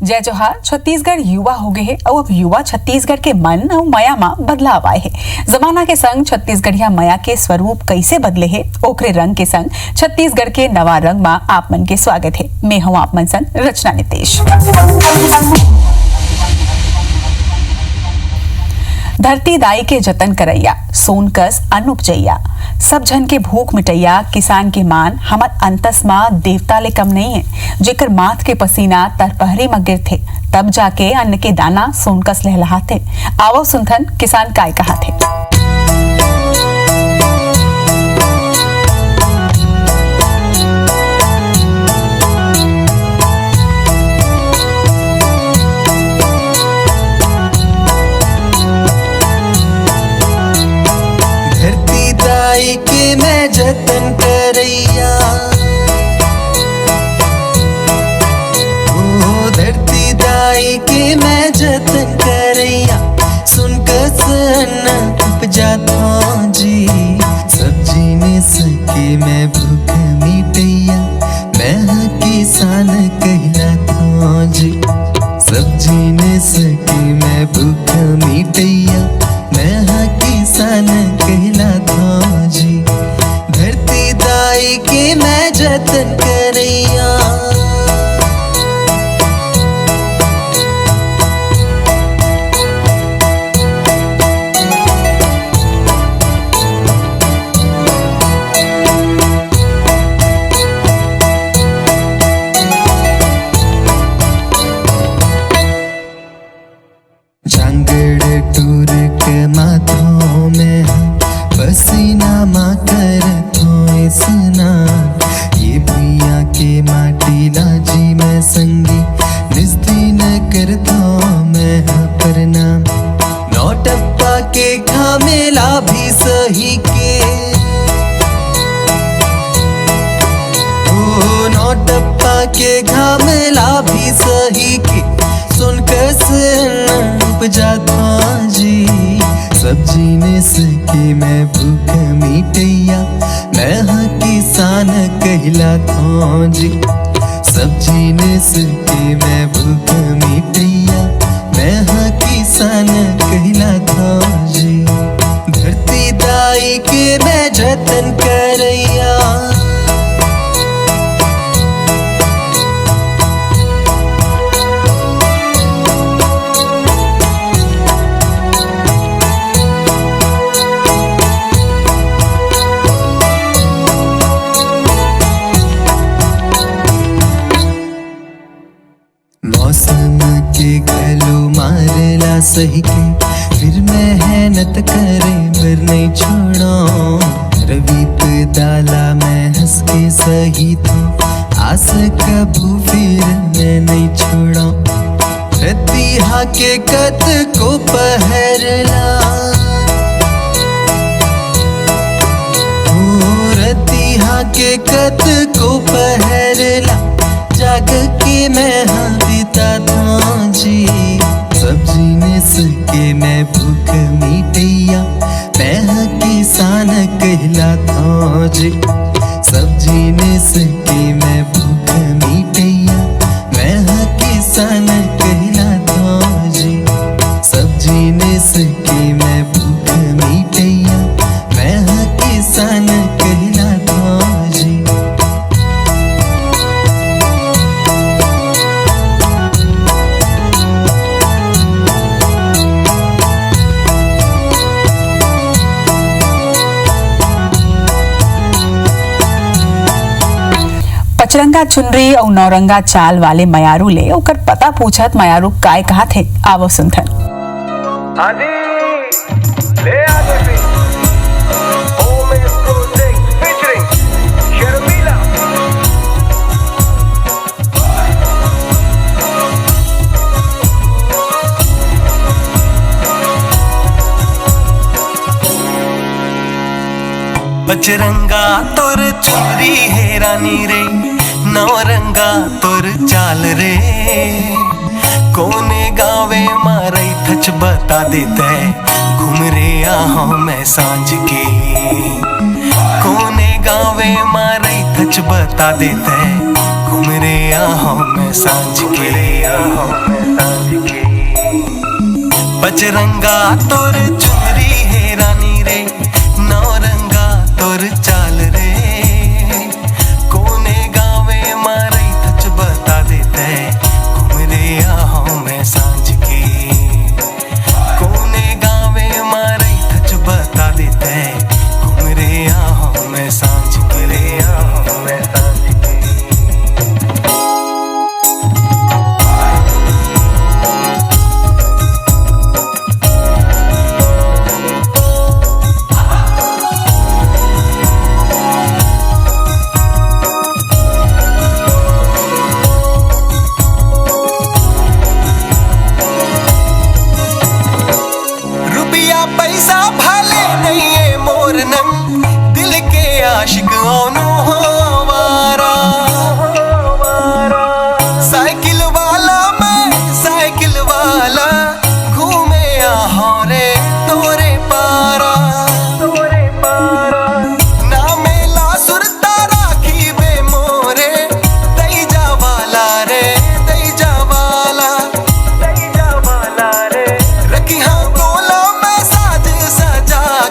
जय जोहार। छत्तीसगढ़ युवा हो गए है और अब युवा छत्तीसगढ़ के मन और माया में बदलाव आए है। जमाना के संग छत्तीसगढ़िया माया के स्वरूप कैसे बदले है, ओकरे रंग के संग छत्तीसगढ़ के नवा रंग में आप मन के स्वागत है। मैं हूं आप मन संग रचना नितेश। धरती दाई के जतन करैया, सोनकस अन्न उपजैया, सब जन के भूख मिटैया, किसान के मान हमर अंतस मा देवता ले कम नहीं है। जेकर माथ के पसीना तरपहरी में गिरथे तब जाके अन्न के दाना सोनकस लहलहाथे। आवो सुनथन किसान काय कहा थे। के मैं जतन करैया, ओ धरती दाई के मैं जतन करैया, सुनकर सन्ना उपजाता जी, सब्जी में सके मैं भूख मिटैया, मैं किसान कहलाता जी, सब्जी में सके मैं भूख मिटैया, मैं किसान कहलाता जी, धरती दाई के मैं जतन करैया। जांगड़ टूर के माथों में पसीना मा करथों सुना, ये भैया के माटी लाजी मैं संगी निस्ती न करथो मैं प्रणाम, नौटप्पा के खामेला भी सही के, ओ नौटप्पा के घामेला भी सही के, सुनकर उपजाता जी, सब्जी में सके मैं भूख मिटैया, मैं किसान कहलाता जी, सब्जी में सके मैं भूख मिटैया, मैं किसान कहलाता जी, धरती दाई के मैं जतन करैया। मौसम के गलो मारेला सही के, फिर मेहनत करे फिर नहीं छोड़ो, रवि पे डाला मैं हंस के सही तो, आस कबू फिर मैं नहीं छोड़ो, रतिहा के कत को पहरला, ओ रतिहा के कत को पहरला, जाग के मैं बिताता जी, सब्जी में सके मैं भूख मिटैया, मैं किसान कहलाता जी, सब्जी में सके मैं भूख मिटैया, मैं किसान कहलाता जी, सब्जी में सके मैं भूख मिटैया, मैं किसान कहलाता जी। पचरंगा चुनरी और नौरंगा चाल वाले मयारू ले ओकर पता पूछत मयारू काय कहा थे। आवो सुनथन। पचरंगा तोर चुनरी है रानी रे, नौरंगा तोर चाल रे, कोने गावे मारई थच बता देते, घूम रे आहो मैं सांझ के, कोने गावे मारई थच बता देते, घूम घुमरे आहों में सांझ के बजरंगा तोर चुनरी है रानी रे, नौरंगा तोर चाल रे, कोने गावे मारे थच बता देते घुमरे आहों में सांझ के, कोने गावे मारे थच बता देते घुमरे आहों में सांझ के, आहों में सांझ के। पैसा भले नहीं है मोर नंग, दिल के आशिक ओनो हमारा, साइकिल वाला मैं साइकिल वाला, घूमे आहो रे तोरे पारा, ना मेला सुरता राखी बे मोरे, दई जा वाला रे दई जा वाला, रे रखी हाँ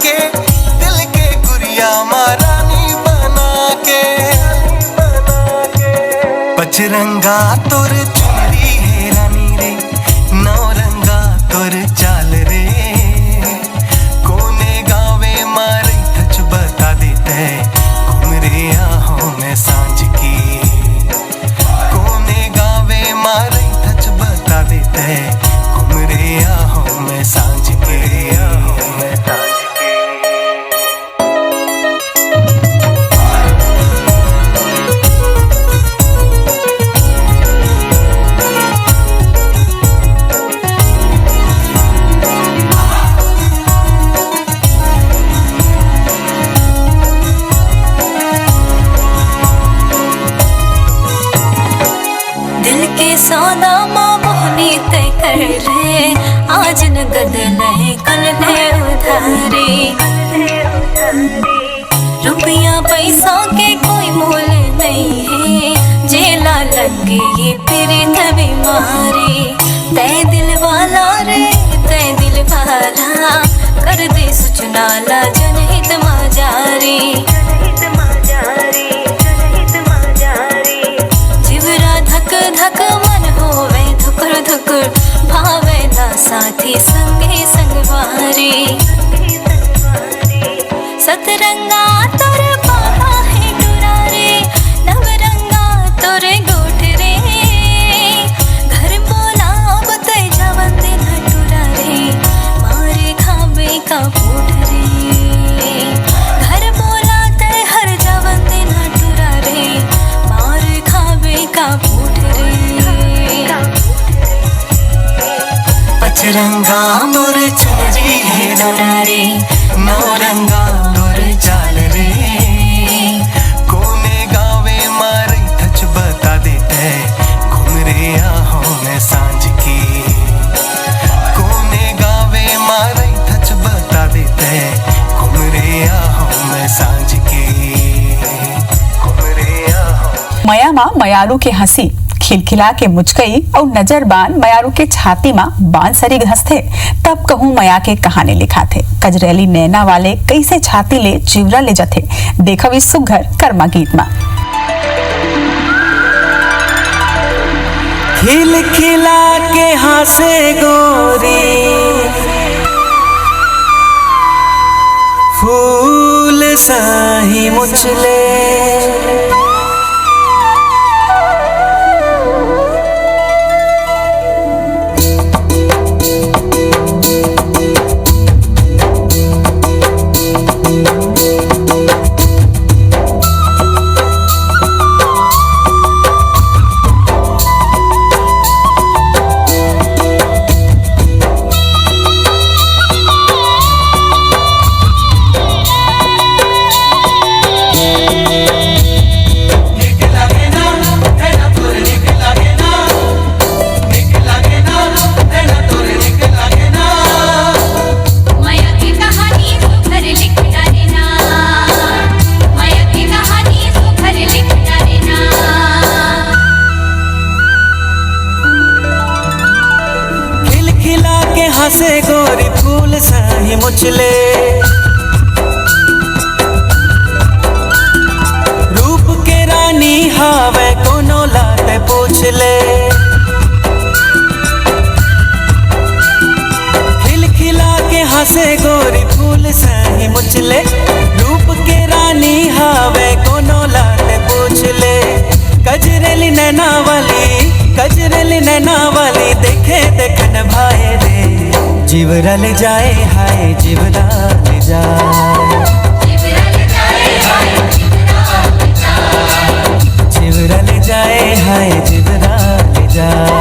के दिल के गुड़िया महारानी बना के, बजरंगा तोर चुनरी है रानी रे, नौरंगा तोर चाल रे, कोने गावे मारे थच बता देते घुमरे आहों में सांझ की, कोने गावे मारे थच बता देते घुमरे आहों में सांझ के, आहों में सांझ के। सौदा माँ मोहनी तय कर ले, आज नगद नहीं कल ले उधारी, रुपया पैसा के कोई मोल नहीं है, जेला लगे ये पीड़ित बीमारी, तय दिल वाला रे तय दिल वाला, कर दे सूचना ला जनहित माँ जारी, जिवरा धक धक मन होवे धुकुर धुकुर, भावे ना साथी संगे संगवारी, सतरंगा तोर पापा है डुरारे, नवरंगा तोरे गोठ रे, घर बोला बतै जावन दिन टुरारे, मारे खाबे का फूट रे, घर बोला तय हर जावन दिन टुरारे, मारे खाबे का फूट रे, बजरंगा तोर चुनरी है रानी, नौरंगा तोर चाल रे, कोने गावे मारे थच बता देते घुमरे आहों में सांझ की, कोने गावे मारे थच बता देते घुमरे आहों में सांझ की, घुमरे आहों। मया माँ मयारू के हंसी खिलखिला के मुचकई और नजरबान मयारू के छाती माँ बान सरी घसते, तब कहूँ मया के कहानी लिखा थे, कजरेली नैना वाले कैसे छाती ले चिवरा ले जाते, देखो इस सुघर कर्मा गीत माँ। खिल खिला के हंसे गोरी, फूल साही मुचले, हंसे गोरी फूल सही मुचले, रूप के रानी हावे कोनो लाते पूछ ले। खिलखिला के हंसे गोरी फूल सही मुचले, रूप के रानी हावे कोनो लाते पूछ ले। कजरेली नैना वाली देखे देखन भाए रे, जीवरा ले जाए हाय जीवरा ले जाए, जीवरा ले जाए हाय जीवरा ले जाए।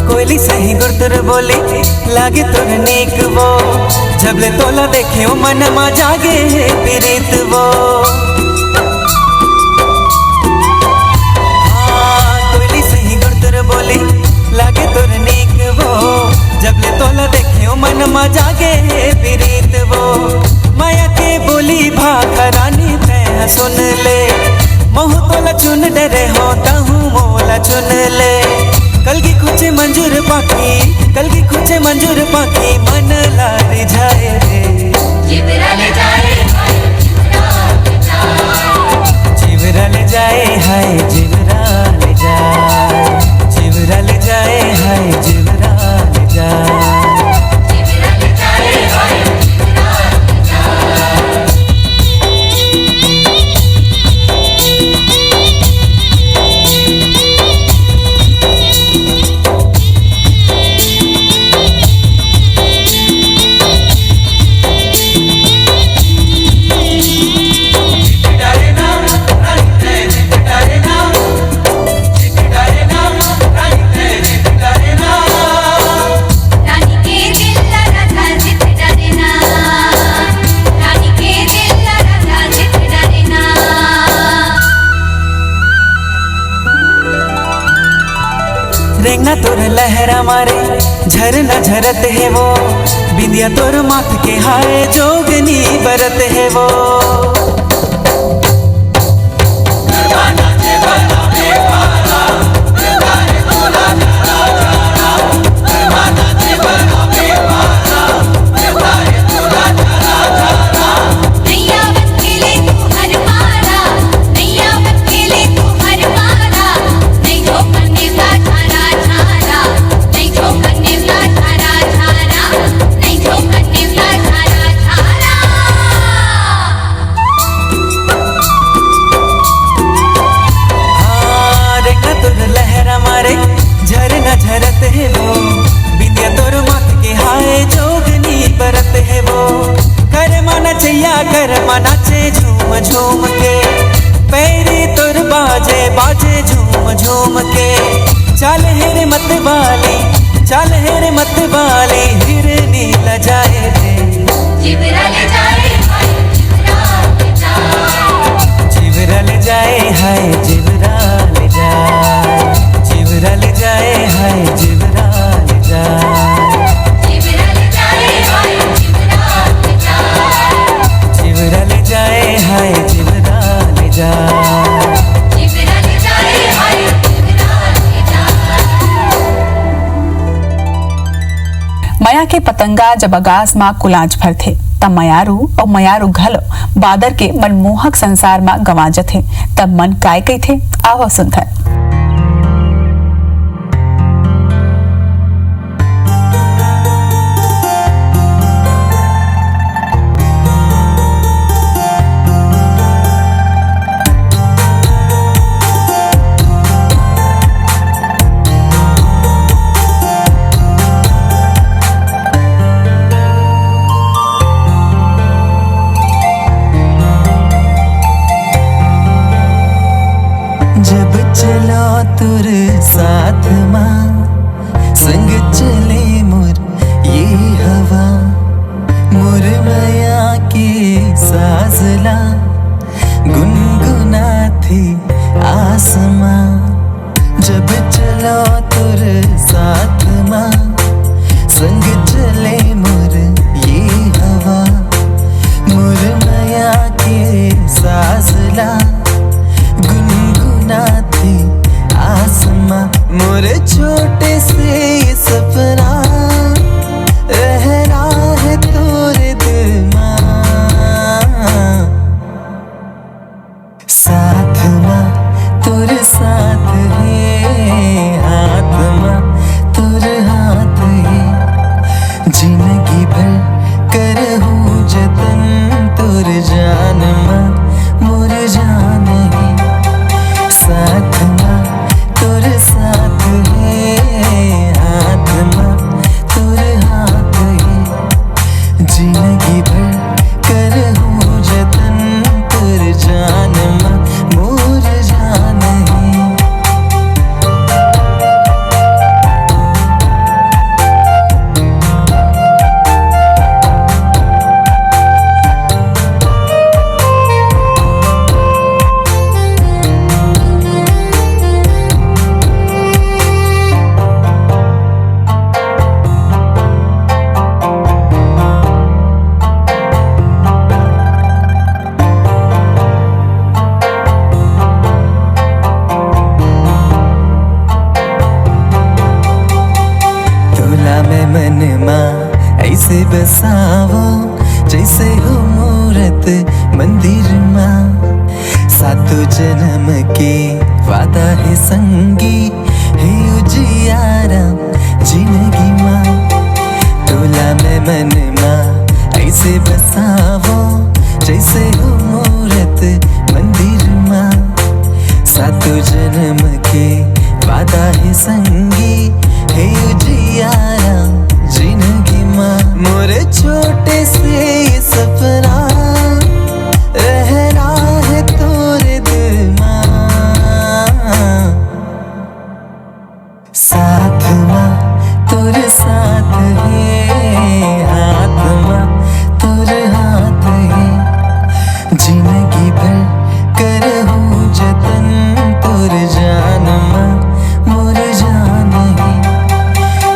कोयली सही गुरतुर बोली लागे तुर नीक वो, जबले तोला देखे मन मा जागे है पीरित वो। कोयली सही गुरतुर बोली लागे तुर नीक वो, जबले तोला देखे मन मा जागे है पीरित वो। माया के बोली भाखा रानी तैं सुन ले, मोह तोला चुन डरे हो तहु मोला चुन ले। कल की खुचे मंजूर पाखी मन लार जाए रे, जीवरा ले जाए हाय जीवरा ले जाए हाय जीवरा ले जाए, जीवरा ले जाए हाय जीवरा ले जाए। रेंगना तोर लहरा मारे झरना झरत है वो, बिंदिया तोर माथ के हाय जोगनी बरत है वो। झरना झरत है वो, बिंदिया तोर माथ के हाय जोगनी बरत है वो। कर माना नाचे झूम झूम के, पैरी तोर बाजे झूम झूम के। चल हेरे मत वाली हिरनी लजाए रे, जीवरा ले जाए हाय जीवरा ले जाए हाय जीवरा ले जाए, जीवरा ले जाए हाय जीवरा ले जाए, जीवरा ले जाए हाय जीवरा ले जाए हाय जीवरा ले जाए, जीवरा ले जाए हाय मया के पतंगा जब आगाज माँ कुलाज भर थे, तब मयारू और मयारू घलो बादर के मनमोहक संसार में गवाजत थे। तब मन काय कई थे, आवा सुंदर। तुर साथ माँ संग चले मोर ये हवा मोर माया के साजला गुनगुना थी आसमां जब चलो तुर साथ माँ संग चले मोर ये हवा मोर माया के साजला गुनगुना थी आसमां मोर छोटे से ये सपना रह रहा है तोरे दिल मां साथ माँ तुर साथ है हाथ माँ तुर हाथ है जिंदगी भर करहूँ जतन तुर जान माँ मोर जान है साथ माँ तुर साथ है हाथ माँ तुर हाथ है जिंदगी भर करहूँ जतन तुर जान माँ मोर जान है मन माँ ऐसे बसावो जैसे हो मूरत मंदिर माँ सातों जन्म के वादा है संगी है उजियारा जिंदगी माँ तोला में मन माँ ऐसे बसावो जैसे हो मूरत मंदिर माँ सातों जन्म के वादा है संगी है उजियारा जिंदगी माँ मोर छोटे से ये सपना रह रहा है तोरे दिल माँ साथ माँ तुर साथ है हाथ माँ तुर हाथ है जिंदगी भर करहूँ जतन तुर जान माँ मोर जान है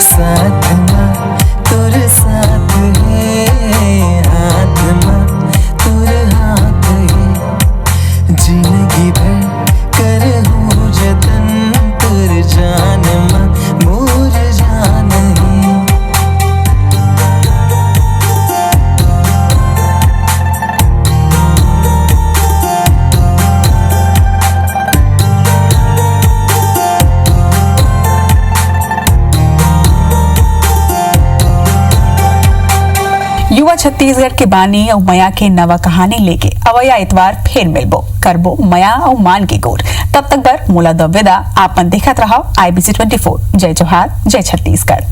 साथ माँ तुर साथ है हाथ माँ तुर हाथ है जिंदगी भर करहूँ जतन तुर जान माँ मोर जान है युवा छत्तीसगढ़ के बानी और मया के नवा कहानी लेके अवया इतवार फिर मिलबो करबो मया और मान के गोर तब तक बर मोला दवेदा आपन देखत रहो IBC 24 जय जोहार जय छत्तीसगढ़।